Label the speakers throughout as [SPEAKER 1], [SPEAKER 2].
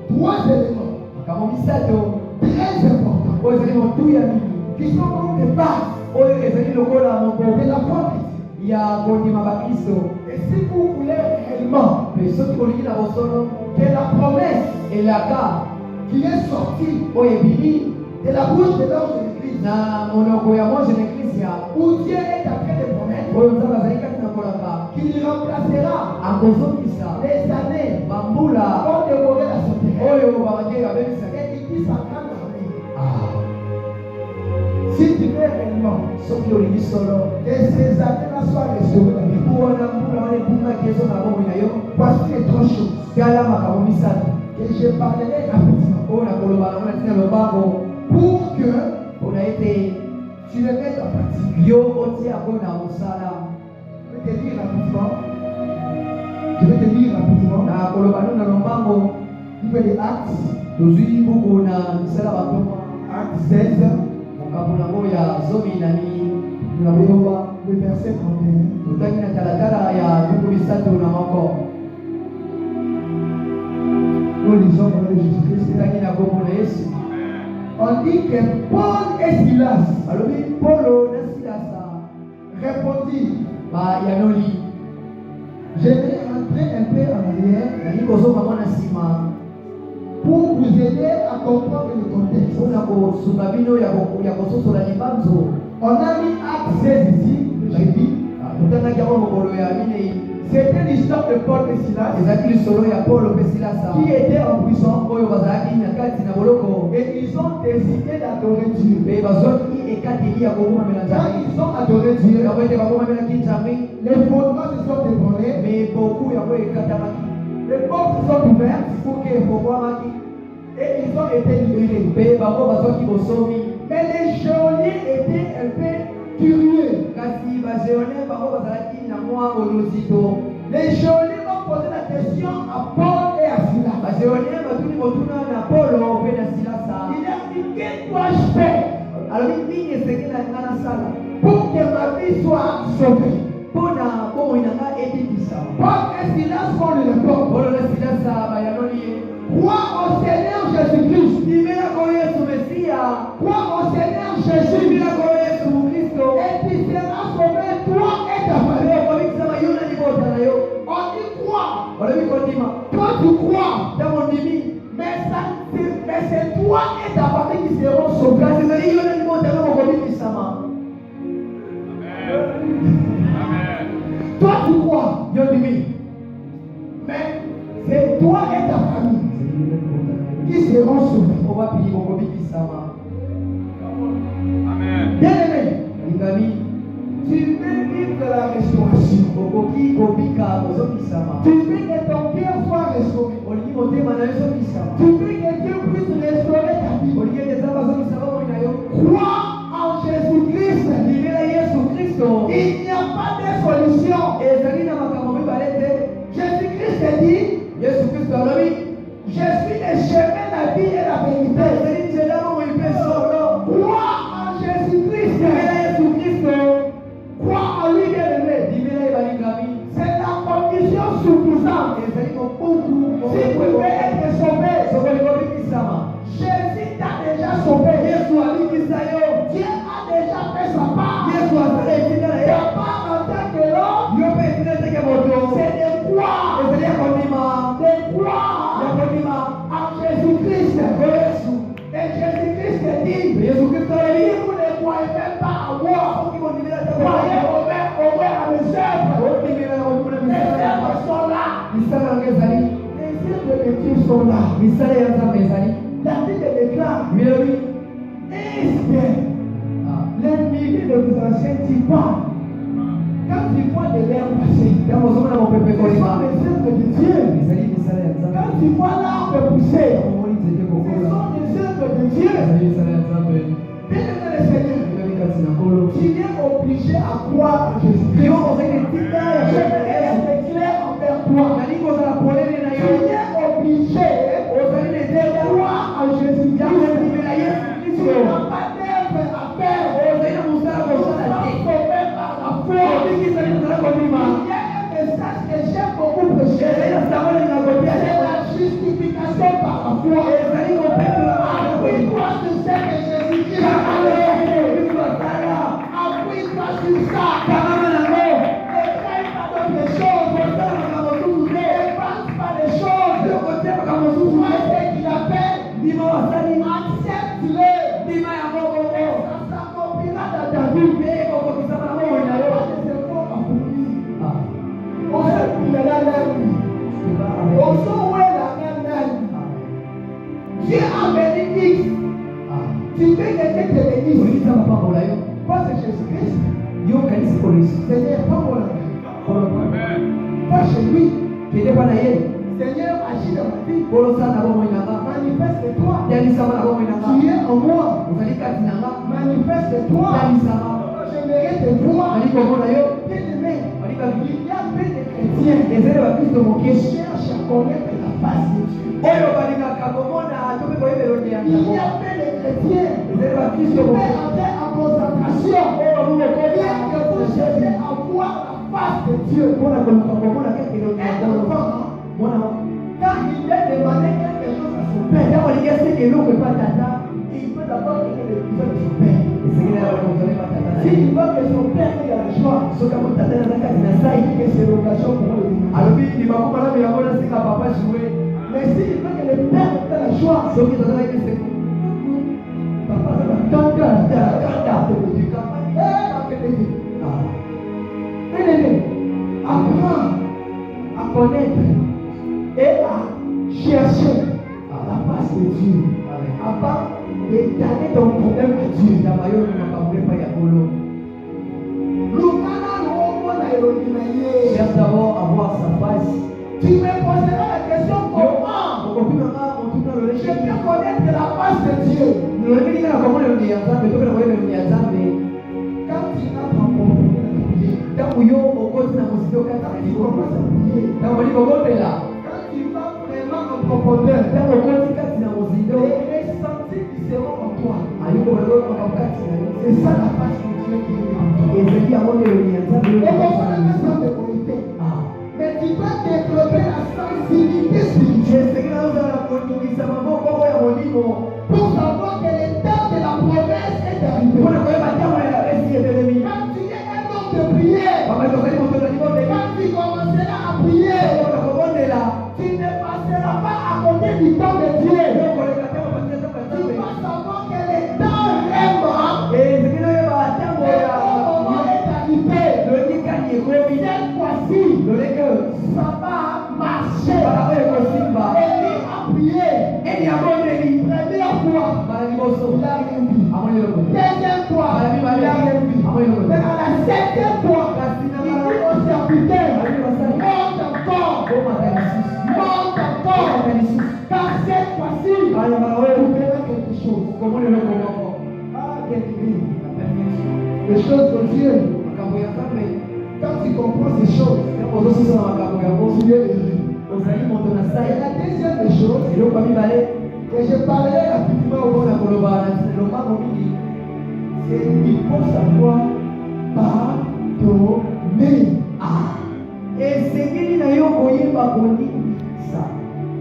[SPEAKER 1] Trois éléments très importants qui sont comme des bases de la foi chrétienne. Et si vous voulez réellement que la promesse qui est sortie de la bouche de l'ange de l'église, où Dieu est en train de promettre qu'il remplacera les années pour dévorer la sauterelle. Et il dit ça quand si tu veux réellement que ces années-là soient restaurées, voici les trois choses que je parlerai rapidement pour que tu les mettes en pratique. Je vais te lire rapidement. Livre des Actes, Actes 16, le verset 31. Nous lisons dans le Jésus-Christ. On dit que Paul et Silas répondirent. J'aimerais rentrer un peu en arrière pour vous aider à comprendre le contexte. On a mis Actes 16 ici, j'ai dit. C'était l'histoire de Paul et Silas qui étaient en prison et ils ont décidé d'adorer Dieu. Quand ils ont adoré Dieu, les fondements se sont ébranlés, les portes se sont ouvertes et ils ont été libérés. Mais les geôliers étaient un peu curieux. Les geôliers ont posé la question à Paul et à Silas. Il a dit, que dois-je faire pour que ma vie soit sauvée? Paul et Silas font le répondre. Crois au Seigneur Jésus-Christ. Crois au Seigneur Jésus. Et tu seras sauvé, toi et ta famille. On dit quoi? Toi tu crois. Mais c'est toi et ta famille qui seront sauvés. Toi tu crois. Mais c'est toi et ta famille qui seront sauvés. Bien aimé, tu veux vivre la restauration. Tu veux que ton cœur soit restauré. Tu veux que Dieu puisse restaurer ta vie. Crois en Jésus-Christ. Il n'y a pas de solution. Jésus-Christ dit, je suis le chemin, la vie et la vérité. Crois en Jésus-Christ. Crois en lui, bien-aimé. C'est la condition suffisante. Si vous voulez être sauvé, Jésus t'a déjà sauvé. Dieu a déjà fait sa part. Ta part en tant que l'homme, c'est de croire. En Jésus-Christ. Et Jésus-Christ dit, si vous ne croyez même pas à moi, croyez au moins à mes œuvres. Les œuvres sont là. Les œuvres de Dieu sont là. David déclare, est-ce que les milliers de vos anciens t'y parlent? Quand tu vois de l'air passer, ce sont les œuvres de Dieu. Quand tu vois l'arbre pousser, ce sont les œuvres de Dieu. Bien-aimé le Seigneur, tu es obligé à croire en Jésus-Christ. Je vais être clair envers toi. Tu es obligé de croire en Jésus-Christ. Tu n'as pas d'œuvre à faire. Tu n'as pas sauvé par la foi. Il y a un message que j'aime beaucoup prêcher. C'est ta vie. Mais on va dire ça, on a eu on sait qu'il est là, on sait où est la même. Dieu a béni. Tu peux quelqu'un te bénir. Pas de Jésus-Christ. Seigneur, pas pour la vie. Pas chez lui. Seigneur, agis dans ma vie. Manifeste-toi. Tu es en moi. Manifeste-toi. Je mérite de toi. Bien-aimé, il y a peu de chrétiens qui cherchent à connaître la face de Dieu. Il y a peu de chrétiens qui fait en concentration. Bien que vous cherchez à voir la face de Dieu. Quand il vient demander quelque chose à son père, il peut d'abord donner le besoin de son père. S'il veut que son père ait la joie, que c'est l'occasion pour lui. Mais s'il veut que le père ait la joie, apprends à connaître et à chercher la face de Dieu avant d'étaler ton problème à Dieu.
[SPEAKER 2] Cherche d'abord à voir sa face.
[SPEAKER 1] Tu me poseras la question comment je peux connaître la face de Dieu. Quand tu as quand tu vas vraiment en profondeur, les ressentis qui seront en toi, c'est ça la face de Dieu qui est. Mais tu vas développer la sensibilité spirituelle pour savoir que le temps de la promesse est arrivé. Quand tu es un homme de prière, quand tu commenceras à prier, tu ne passeras pas à côté du temps de Dieu. Tu vas savoir que le temps vraiment est arrivé. Cette fois-ci, ça va marcher. Élie a prié. Première fois, il a rien vu. Deuxième fois, il a rien vu. Mais à la septième fois, il dit au serviteur, monte encore. Car cette fois-ci, tu verras quelque chose. Ah, bien-aimé. Les choses de Dieu. Quand tu comprends ces choses, tu es heureux. Et la deuxième des choses, et je parlerai rapidement au c'est qu'il faut savoir pardonner.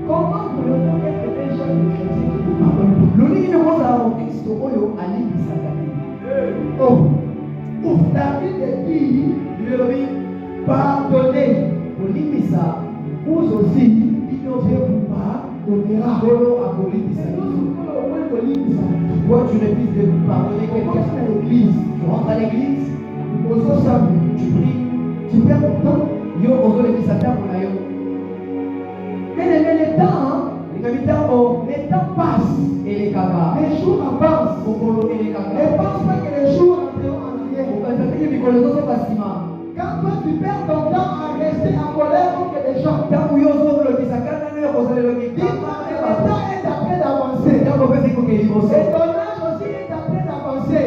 [SPEAKER 1] Comment voulez-vous être un jeune chrétien qui vous pardonne? Oh, David dit pardonnez. Vous aussi, Dieu vous pardonnera.
[SPEAKER 2] Toi, tu refuses de pardonner quelqu'un. Tu rentres à l'église, tu pries,
[SPEAKER 1] tu perds ton temps.
[SPEAKER 2] yo ozo le bisata pour yo.
[SPEAKER 1] Le temps passe.
[SPEAKER 2] Et les cagas.
[SPEAKER 1] Les jours avancent.
[SPEAKER 2] Et les cagas.
[SPEAKER 1] Ne pense pas que les jours entreront en arrière. Quand toi tu perds ton temps à rester en colère contre les gens, dis-moi que le temps est en train d'avancer. Et ton âge aussi est en train d'avancer.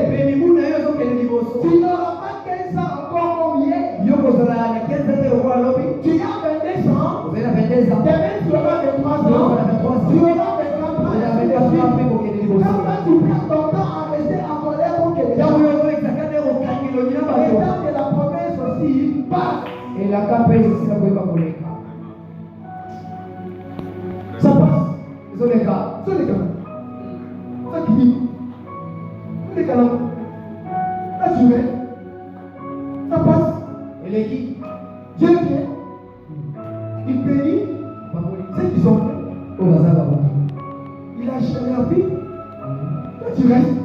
[SPEAKER 1] Tu n'auras pas 15 ans encore comme hier. Tu as 22 ans. Demain tu auras 23 ans. Tu auras 24 ans. Quand tu perds ton temps à rester en colère contre les gens, le temps de la promesse aussi passe.
[SPEAKER 2] Et la capelle aussi la pouvez pas voler.
[SPEAKER 1] Ça passe.
[SPEAKER 2] Ce sont les cas.
[SPEAKER 1] Ce sont les cas. Ça qui dit. Les cas là. Naturel. Ça passe.
[SPEAKER 2] Et les qui?
[SPEAKER 1] Dieu vient. Il bénit ceux qui sont prêts. Il a changé la vie. Toi tu restes.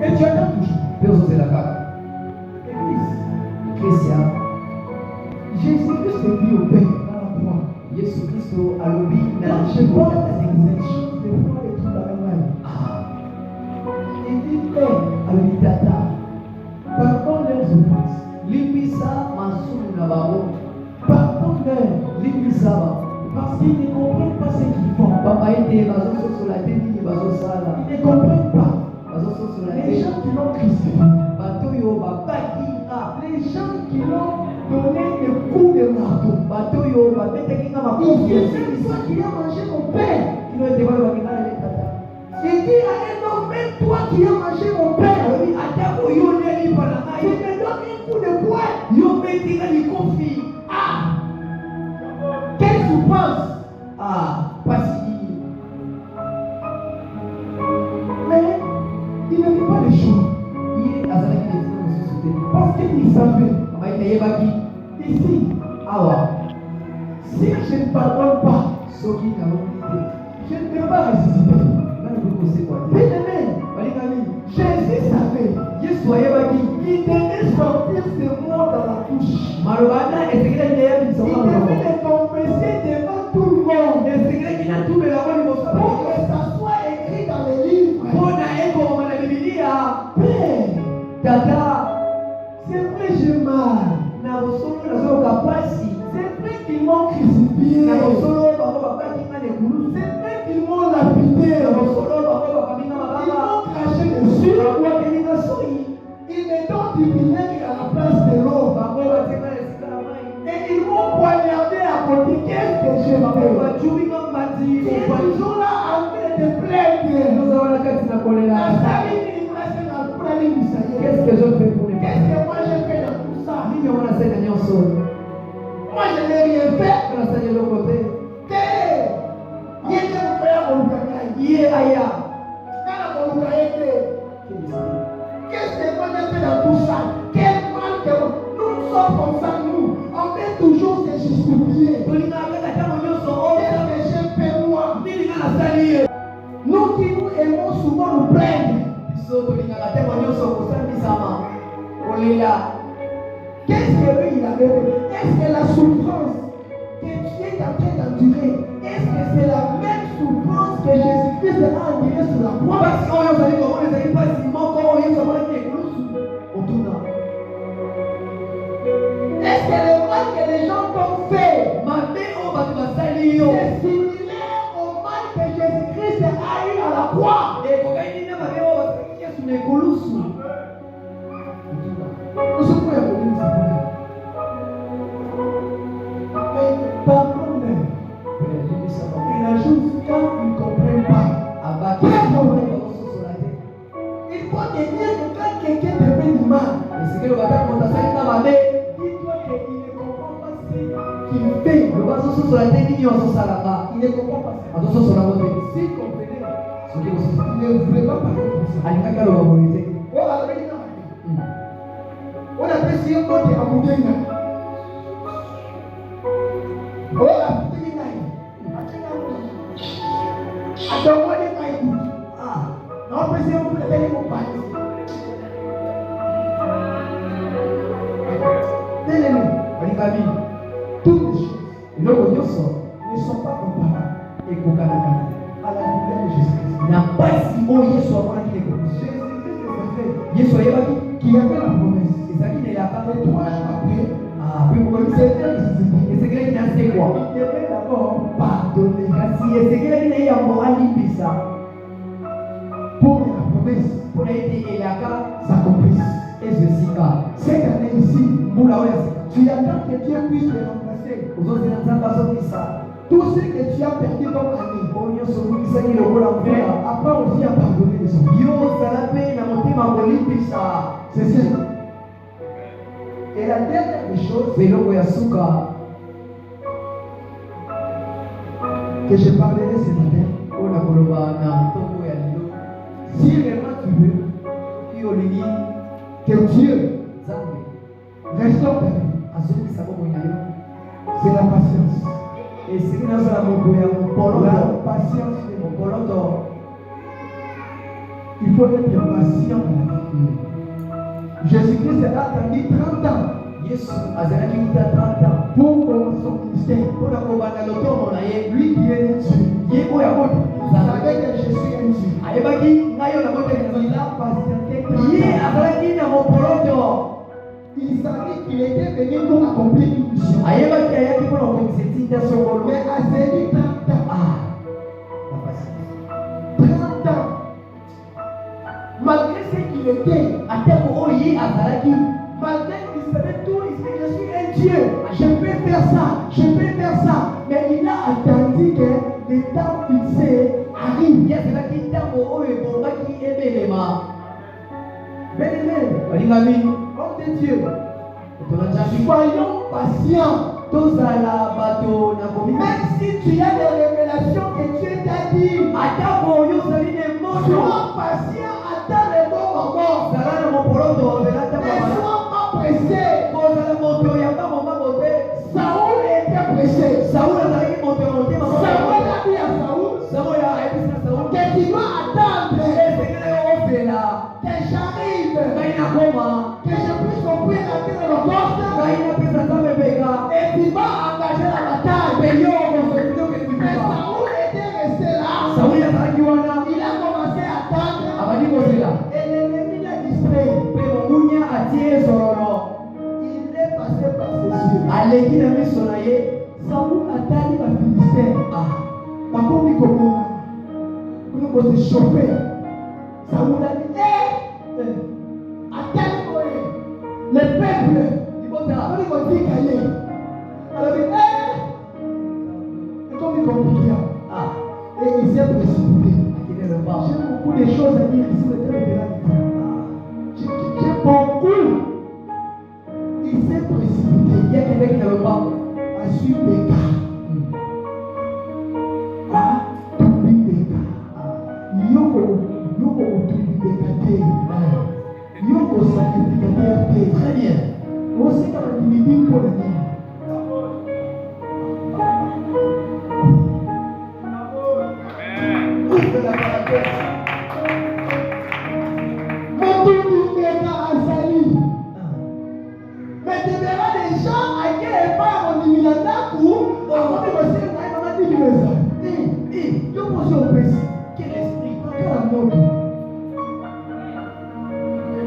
[SPEAKER 1] Et tu as Église. Jésus-Christ est dit au Père dans la croix. Je pense que c'est cette chose de foi et tout dans la main. Il dit Père, pardonne leurs offenses. Pardonne-leur. Parce qu'ils ne comprennent pas ce qu'ils font. Ils ne comprennent pas. Les gens qui l'ont crucifié. Les gens qui l'ont donné des coups de marteau. Il dit c'est toi qui as mangé mon père. Il dit à un homme, même toi qui as mangé mon père. Tu me donnes un coup de poing. Ah! Quelle souffrance! Mais il ne fait pas les choses. Parce qu'il savait. Ici, si je ne pardonne pas, je ne peux pas ressusciter. Bien-aimé, Jésus savait. Il devait sortir ce mot dans la bouche. Il devait les confesser devant tout le monde. Pour que ça soit écrit dans les livres. Père, c'est vrai, j'ai mal. C'est vrai qu'ils m'ont crucifié. C'est vrai qu'ils m'ont lapidé. Ils m'ont craché dessus. Ils me donnent du vinaigre à la place de l'eau. Et ils m'ont poignardé à côté. Qu'est-ce que j'ai fait? Ils sont toujours là en train de plaindre.
[SPEAKER 2] Qu'est-ce que je fais pour les
[SPEAKER 1] Qu'est-ce que moi j'ai fait dans tout ça? Moi je n'ai rien fait. Qu'est-ce que moi j'ai fait dans tout ça? Quel mal que nous sommes comme ça, nous. On fait toujours se justifier. Qu'est-ce que j'ai fait moi? Nous qui nous aimons souvent nous plaindre. Qu'est-ce que lui il avait fait? Est-ce que la souffrance que tu es en train d'endurer, est-ce que c'est la même souffrance que Jésus-Christ a endurée sur la croix? Est-ce que le mal que les gens t'ont fait, c'est similaire au mal que Jésus-Christ a eu à la croix? Nous sommes prêts à venir nous séparer. Mais pardonne-leur. Et la chose, quand ils ne comprennent pas, il faut te dire que quand quelqu'un te fait du mal, dis-toi qu'il ne comprend pas ce qu'il fait. Il ne comprend pas ça. S'il comprenait, il ne voulait pas parler comme ça. On appelle ça un côté à Moudenga. On a petit naïf. Attends, on est pas écoute. Non, on peut essayer de faire mon père. Bien-aimé, toutes les choses ne sont pas comparables à la lumière de Jésus-Christ. Jésus-Christ qui avait la promesse. Et 3 jours après, il devait d'abord pardonner. Pour que la promesse s'accomplisse. Cette année ici, tu attends que Dieu puisse te remplacer. Tout ce que tu as perdu comme année, apprends aussi à pardonner les autres. C'est ça. Et la dernière des choses que je parlerai ce matin, si vraiment tu veux que Dieu restaure ta vie, c'est la patience. La patience de mon Il faut être patient dans la vie.
[SPEAKER 2] Jésus-Christ a attendu 30 ans.
[SPEAKER 1] Yesu azalaki kuta 30 ans
[SPEAKER 2] Pour commencer son ministère.
[SPEAKER 1] mpona kobanda lotomo na ye.
[SPEAKER 2] Lui qui est Dieu.
[SPEAKER 1] Ye oyo aboti
[SPEAKER 2] Il savait que Jésus est Dieu.
[SPEAKER 1] ayebaki ngai oyo nabotaki
[SPEAKER 2] Il a patienté 30
[SPEAKER 1] ye
[SPEAKER 2] ans.
[SPEAKER 1] azalaki na mopoloto.
[SPEAKER 2] Il savait qu'il était venu pour accomplir une mission.
[SPEAKER 1] ayebaki ayaki mpona kokokisa etinda songolo.
[SPEAKER 2] Mais à ses 30 ans,
[SPEAKER 1] La patience.
[SPEAKER 2] 30 ans, malgré ce qu'il était,
[SPEAKER 1] atako oyo ye azalaki
[SPEAKER 2] malgré qu'il savait tout, il dit, je suis un Dieu, je peux faire ça, je peux faire ça. Mais il a attendu que le temps fixé arrive.
[SPEAKER 1] ye azalaki ntango oyo ebongaki ebelema.
[SPEAKER 2] Bien-aimé,
[SPEAKER 1] balingami
[SPEAKER 2] homme de Dieu,
[SPEAKER 1] tona nzambi
[SPEAKER 2] soyons patients.
[SPEAKER 1] tozala bato na komika.
[SPEAKER 2] Même si tu as des révélations que Dieu t'a dit,
[SPEAKER 1] atako oyo ozali na emoto
[SPEAKER 2] sois patient, attends le bon moment.
[SPEAKER 1] zala na mopoloto ozela
[SPEAKER 2] Ne
[SPEAKER 1] ntango
[SPEAKER 2] sois pas pressé.
[SPEAKER 1] kozala moto ya mamomango te.
[SPEAKER 2] Saoul était pressé.
[SPEAKER 1] Saul azalaki moto ya motema
[SPEAKER 2] Samuel a dit à Saoul
[SPEAKER 1] Samuel ayebisi na Saul
[SPEAKER 2] que tu dois attendre
[SPEAKER 1] esengeli ofela
[SPEAKER 2] que j'arrive,
[SPEAKER 1] ngai nakoma
[SPEAKER 2] que je puisse offrir la terre de l'Holocauste
[SPEAKER 1] ngai napesa nzambe mbeka
[SPEAKER 2] et tu vas engager la bataille.
[SPEAKER 1] mpe yo okozokilokeli
[SPEAKER 2] Mais
[SPEAKER 1] bituka.
[SPEAKER 2] Saoul était resté là.
[SPEAKER 1] Sauli azalaki wana
[SPEAKER 2] Il a commencé à attendre
[SPEAKER 1] abandi kozela
[SPEAKER 2] et l'ennemi l'a distrait.
[SPEAKER 1] mpe mongunya atie sololo
[SPEAKER 2] Il est passé par ses yeux.
[SPEAKER 1] aleki na miso na ye.
[SPEAKER 2] Saoul attendit la Philistine. Bakomi komona. Nous se chauffer. Saoul a dit, attends-moi. Le peuple, il va dire qu'il alors il c'est comme il compliqué. Et il s'est précipité. J'ai beaucoup de choses à dire ici, j'ai beaucoup. Il s'est précipité.
[SPEAKER 1] Il y a quelqu'un qui ne veut pas.
[SPEAKER 2] À suivre les gars.
[SPEAKER 1] Très bien.
[SPEAKER 2] Aussi quand on dit pour le dire.
[SPEAKER 1] Ouvre la parenthèse.
[SPEAKER 2] Mon tout Béka Azali. Mais tu verras des gens à qui ils parlent en Diminata ou avant de passer le temps, on a dit que ça. Je pense au précis.
[SPEAKER 1] Quel esprit?
[SPEAKER 2] Quel amour.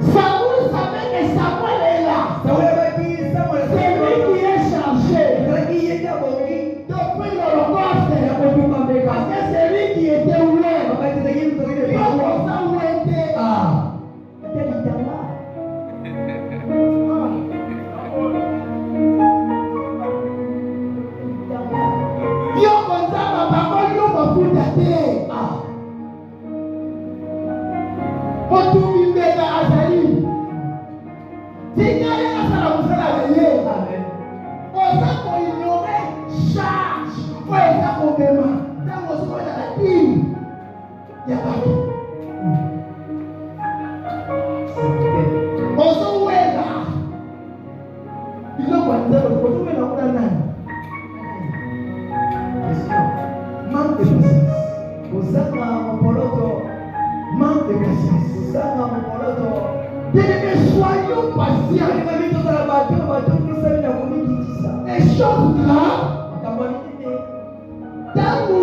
[SPEAKER 2] Saoul savait que Samuel est là.
[SPEAKER 1] Saul abaki Samuel
[SPEAKER 2] C'est lui qui est chargé
[SPEAKER 1] azalaki ye te abongi
[SPEAKER 2] d'offrir l'Holocauste.
[SPEAKER 1] ya kotuma mbeka.
[SPEAKER 2] Parce que c'est lui qui était où est.
[SPEAKER 1] Babaki ezalaki mutokaki
[SPEAKER 2] Il
[SPEAKER 1] de
[SPEAKER 2] a
[SPEAKER 1] pawa.
[SPEAKER 2] ça où était.
[SPEAKER 1] Ate litanga.
[SPEAKER 2] Yo konza mabako yo mafuta te. Otumi mbeka azali. Tingale asala musala leye.
[SPEAKER 1] Amen.
[SPEAKER 2] Oza ko ignore charge. Oza ko bema. Tango soko na team. Ya baki. Ozo wela. Bilo kwanza ozo wela kuna nani? Manque de patience.
[SPEAKER 1] Kozanga mopoloto.
[SPEAKER 2] Manque de patience.
[SPEAKER 1] Kozanga mopoloto.
[SPEAKER 2] Bien-aimés, soyons patients.
[SPEAKER 1] Balingami tozala bato batokisami na komikitisa.
[SPEAKER 2] Les choses graves.
[SPEAKER 1] Makambo ya minene.
[SPEAKER 2] Tango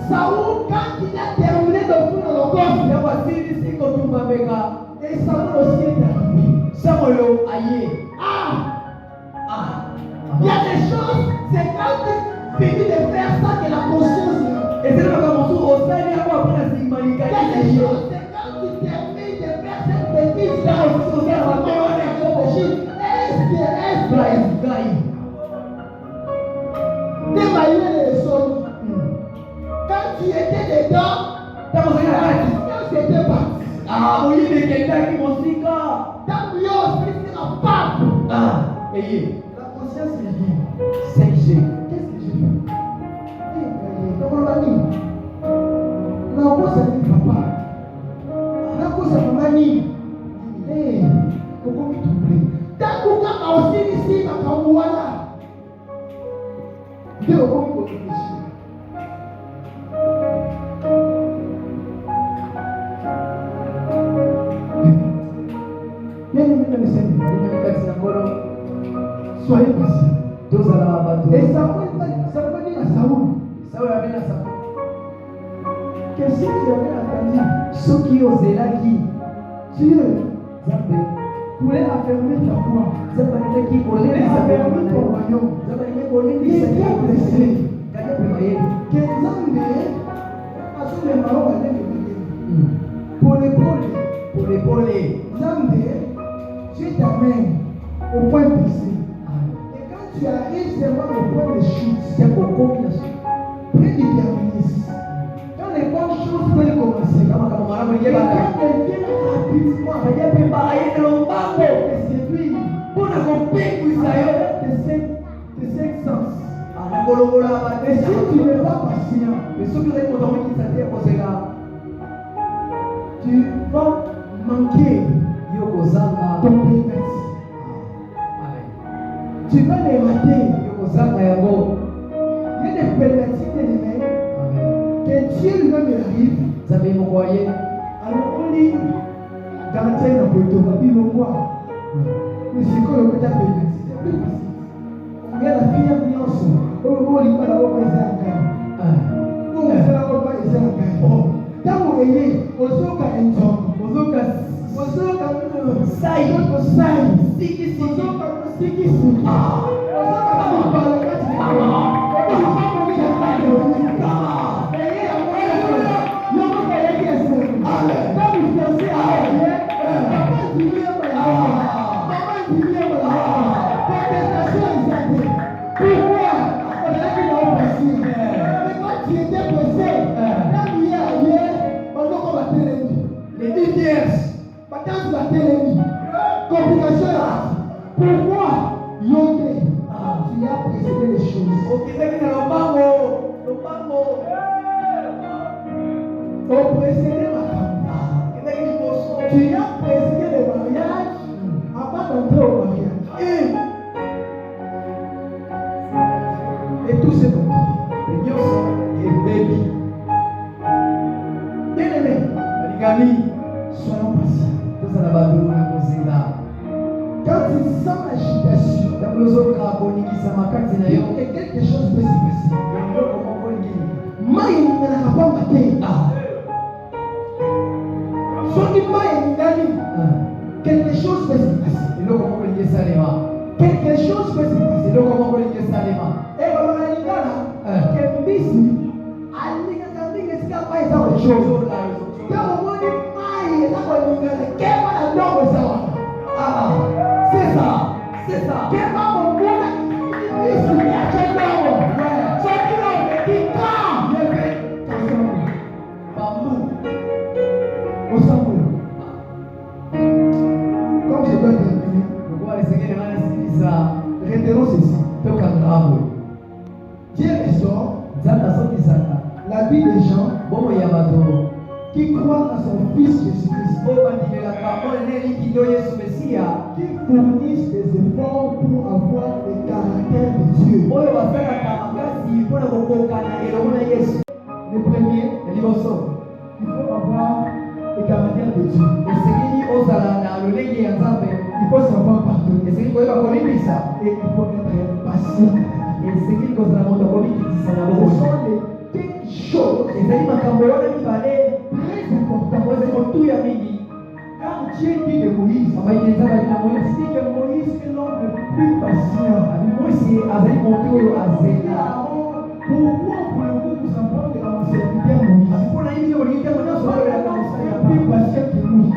[SPEAKER 2] Saoul, quand il a terminé de faire l'Holocauste,
[SPEAKER 1] Ntango asilisi kotumba mbeka.
[SPEAKER 2] et Saoul aussi est arrivé.
[SPEAKER 1] Samuel aye.
[SPEAKER 2] Il y a des choses, c'est quand tu finis de faire ça que la conscience vient.
[SPEAKER 1] ezali makambo mosusu osali yango apona
[SPEAKER 2] Il y a
[SPEAKER 1] simalikaki
[SPEAKER 2] des choses, c'est quand tu termines de faire cette bêtise là aussi, c'est la parole de réfléchir. Est-ce que
[SPEAKER 1] ngai
[SPEAKER 2] démailler les choses? Quand tu étais dedans,
[SPEAKER 1] ntango ozali na kati
[SPEAKER 2] conscience était partie.
[SPEAKER 1] moyibi ekendaki mosika.
[SPEAKER 2] Tango yo aussi la pape.
[SPEAKER 1] Eye
[SPEAKER 2] La conscience est libre.
[SPEAKER 1] 5G.
[SPEAKER 2] Qu'est-ce que j'ai fait? Comment on a mis? Nakosa ni papa. Nakosa mama ni. Okomi troublé. Tango kaka osilisi makambo wana. Nde okomi koréfléchir. Bien aimé dans le Seigneur, soyez patient. Et Samuel dit à Saoul que si tu avais entendu Dieu voulait affermir ta foi, voulait affermir ton royaume, il était blessé. Que Nzambe assume les paroles à l'église. Pour l'épaule, Nzambe, Dieu t'amène au point blessé. Et quand tu arrives seulement au point de chute, prédéterministe. Quand les bonnes choses peuvent commencer, et quand elles viennent rapidement, et séduire, de cinq sens. Et si tu n'es pas patient, tu vas manquer ton périmètre. Tu vas les rater. Il y a des périmètres que Dieu lui-même arrive. Alors on lit dans le poteau, la Bible on voit. Mais c'est quoi le périmètre? C'est plus facile. Il y a la fille ambiance. On lit pas la voix et c'est un gars. On lit la voix et c'est un gars. Quand vous voyez, on se fait un job. On se fait pourquoi Yondé, tu as précédé les choses. On précédé ma femme. Tu as précédé le mariage avant d'entrer au mariage. Et tout c'est bon. Bien aimé, soyons patients. Quand tu sens l'agitation, et quelque chose peut se passer. Maï n'a pas maté. Soit quelque chose peut se passer. Quelque chose peut se passer. Et on a dit là, que Mbisi a dit que c'est pas autre chose. Quand on dit Maï, qu'est-ce c'est ça. Qu'est-ce que mon boule Mbisi a fait là. Soit qui l'a dit quand au Samuel. Comme je dois terminer, retenons ceci. Dieu restaure la vie des gens qui croient à son Fils Jésus-Christ, qui fournissent des efforts pour avoir le caractère de Dieu. Le premier, il faut avoir le caractère de Dieu. Il faut savoir pardonner. Et il faut être patient. Ce sont les choses très importantes. Quand Dieu dit de Moïse, il dit que Moïse est l'homme le plus patient. Pourquoi voulez-vous vous apprendre à mon serviteur Moïse? Plus patient que nous.